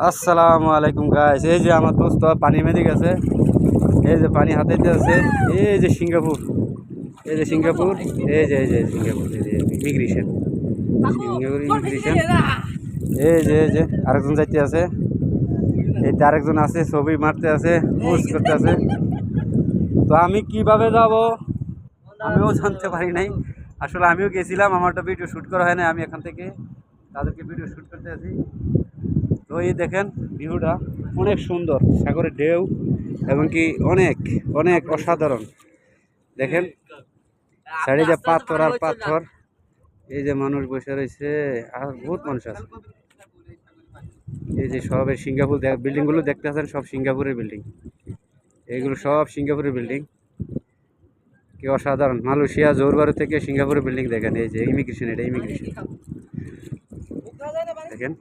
আসসালামু আলাইকুম গাইস, এই যে আমার দোস্ত পানি মেরে গেছে। এই যে পানি হাতাইতে আছে। এই যে সিঙ্গাপুর, এই যে সিঙ্গাপুর, এই যে সিঙ্গাপুর, এই যে ইমিগ্রেশন, সিঙ্গাপুর ইমিগ্রেশন। এই যে আরেকজন যাইতে আছে। এই যে আরেকজন আছে, ছবি মারতে আছে, পোস্ট করতে আছে। তো আমি কিভাবে যাব আমিও জানতে পারি নাই। আসলে আমিও গেছিলাম, আমারটা ভিডিও শ্যুট করা হয় না। আমি এখান থেকে তাদেরকে ভিডিও শ্যুট করতে আছি। তো এই দেখেন ভিউটা অনেক সুন্দর, সাগরের ঢেউ এবং কি অনেক অনেক অসাধারণ। দেখেন সাইডে যে পাথর আর পাথর, এই যে মানুষ বসে রয়েছে আর বহুত মানুষ আছে। এই যে সব সিঙ্গাপুর বিল্ডিং গুলো দেখতে আছেন, সব সিঙ্গাপুরের বিল্ডিং। এইগুলো সব সিঙ্গাপুরের বিল্ডিং, কি অসাধারণ। মালয়েশিয়া জোরবারু থেকে সিঙ্গাপুরের বিল্ডিং দেখেন। এই যে ইমিগ্রেশন, এটা ইমিগ্রেশন দেখেন।